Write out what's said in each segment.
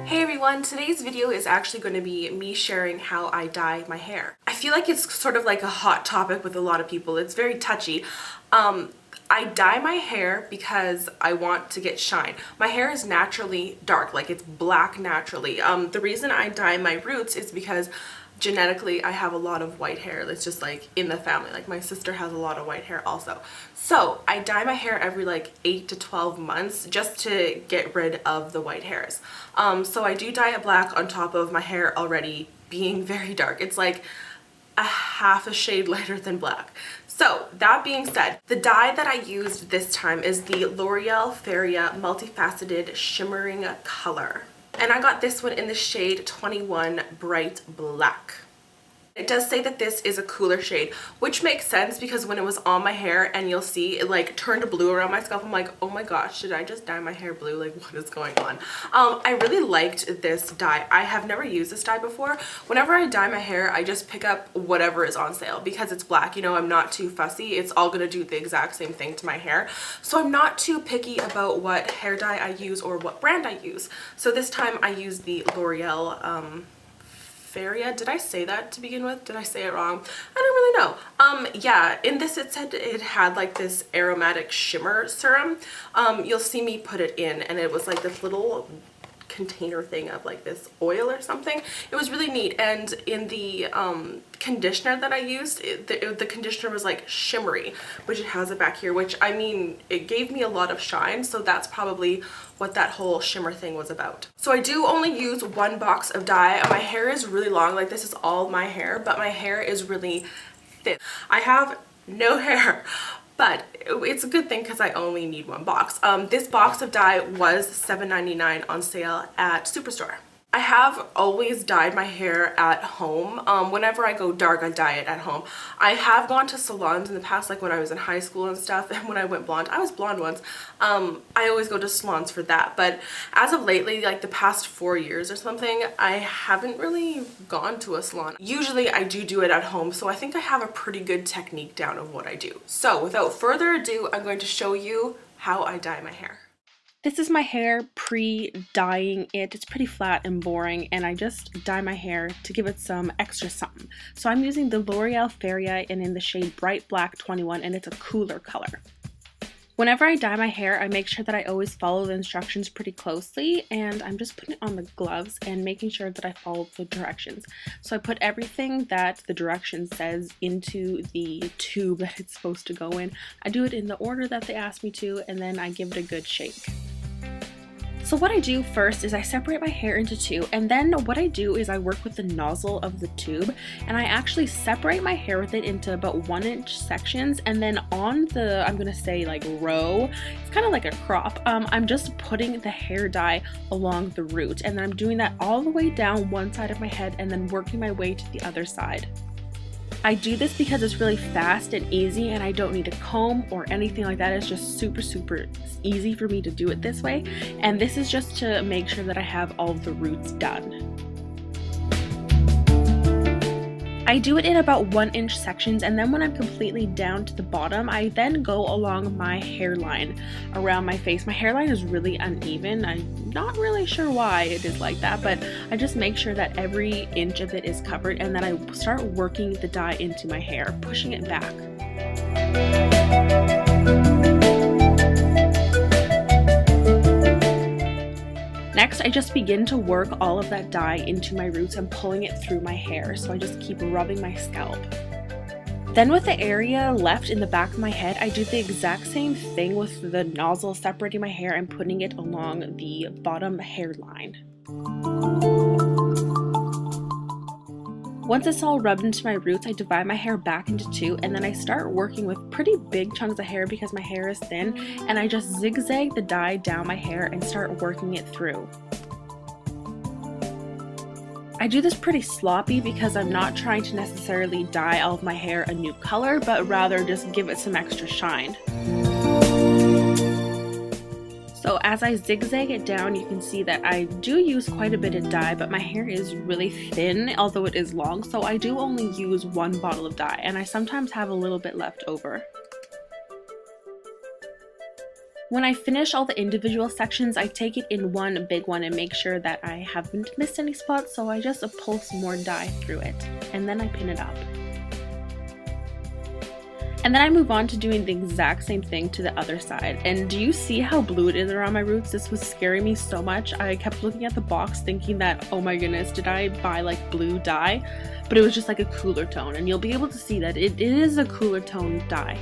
Hey everyone, today's video is actually going to be me sharing how I dye my hair. I feel like it's sort of like a hot topic with a lot of people. It's very touchy. I dye my hair because I want to get shine. My hair is naturally dark, like it's black naturally. The reason I dye my roots is because genetically I have a lot of white hair. That's just like in the family. Like my sister has a lot of white hair also. So I dye my hair every like 8 to 12 months just to get rid of the white hairs. So I do dye it black on top of my hair already being very dark. It's like a half a shade lighter than black. So that being said, the dye that I used this time is the L'Oreal Feria Multifaceted Shimmering Color. And I got this one in the shade 21 Bright Black. It does say that this is a cooler shade, which makes sense because when it was on my hair and you'll see it like turned blue around my scalp, I'm like, oh my gosh, should I just dye my hair blue? Like, what is going on? I really liked this dye. I have never used this dye before. Whenever I dye my hair, I just pick up whatever is on sale because it's black. You know, I'm not too fussy. It's all gonna do the exact same thing to my hair. So I'm not too picky about what hair dye I use or what brand I use. So this time I used the L'Oreal Feria. Did I say that to begin with? Did I say it wrong? I don't really know. Yeah, in this it said it had like this aromatic shimmer serum. You'll see me put it in and it was like this little container thing of like this oil or something. It was really neat. And in the conditioner that I used, the conditioner was like shimmery, which it has it back here, which I mean, it gave me a lot of shine. So that's probably what that whole shimmer thing was about. So I do only use one box of dye. My hair is really long, like this is all my hair, but my hair is really thin. I have no hair, but it's a good thing because I only need one box. This box of dye was $7.99 on sale at Superstore. I have always dyed my hair at home. Whenever I go dark, I dye it at home. I have gone to salons in the past, like when I was in high school and stuff, and when I went blonde, I was blonde once. I always go to salons for that, but as of lately, like the past 4 years or something, I haven't really gone to a salon. Usually I do it at home, so I think I have a pretty good technique down of what I do. So without further ado, I'm going to show you how I dye my hair. This is my hair pre-dyeing it. It's pretty flat and boring, and I just dye my hair to give it some extra something. So I'm using the L'Oreal Feria and in the shade Bright Black 21, and it's a cooler color. Whenever I dye my hair, I make sure that I always follow the instructions pretty closely, and I'm just putting it on the gloves and making sure that I follow the directions. So I put everything that the direction says into the tube that it's supposed to go in. I do it in the order that they asked me to, and then I give it a good shake. So what I do first is I separate my hair into two, and then what I do is I work with the nozzle of the tube, and I actually separate my hair with it into about 1-inch sections, and then on the, I'm gonna say like row, it's kind of like a crop, I'm just putting the hair dye along the root, and then I'm doing that all the way down one side of my head and then working my way to the other side. I do this because it's really fast and easy and I don't need a comb or anything like that. It's just super easy for me to do it this way, and this is just to make sure that I have all of the roots done. I do it in about 1-inch sections, and then when I'm completely down to the bottom, I then go along my hairline around my face. My hairline is really uneven. I'm not really sure why it is like that, but I just make sure that every inch of it is covered, and then I start working the dye into my hair, pushing it back. Next, I just begin to work all of that dye into my roots and pulling it through my hair, so I just keep rubbing my scalp. Then with the area left in the back of my head, I do the exact same thing with the nozzle, separating my hair and putting it along the bottom hairline. Once it's all rubbed into my roots, I divide my hair back into two, and then I start working with pretty big chunks of hair because my hair is thin, and I just zigzag the dye down my hair and start working it through. I do this pretty sloppy because I'm not trying to necessarily dye all of my hair a new color, but rather just give it some extra shine. So as I zigzag it down, you can see that I do use quite a bit of dye, but my hair is really thin, although it is long, so I do only use one bottle of dye, and I sometimes have a little bit left over. When I finish all the individual sections, I take it in one big one and make sure that I haven't missed any spots, so I just pull some more dye through it, and then I pin it up. And then I move on to doing the exact same thing to the other side. And do you see how blue it is around my roots? This was scaring me so much. I kept looking at the box thinking that, oh my goodness, did I buy like blue dye? But it was just like a cooler tone, and you'll be able to see that it is a cooler tone dye.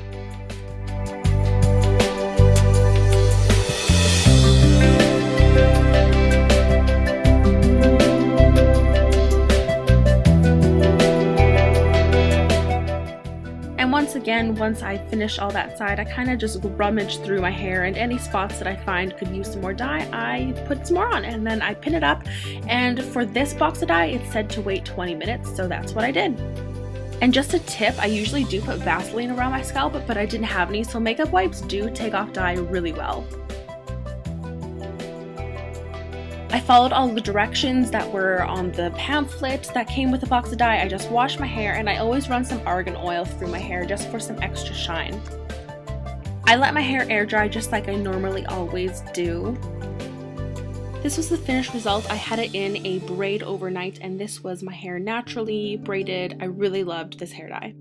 Once again, once I finish all that side, I kind of just rummage through my hair, and any spots that I find could use some more dye, I put some more on, and then I pin it up. And for this box of dye, it said to wait 20 minutes, so that's what I did. And just a tip, I usually do put Vaseline around my scalp, but I didn't have any, so makeup wipes do take off dye really well. I followed all the directions that were on the pamphlet that came with the box of dye. I just washed my hair, and I always run some argan oil through my hair just for some extra shine. I let my hair air dry just like I normally always do. This was the finished result. I had it in a braid overnight, and this was my hair naturally braided. I really loved this hair dye.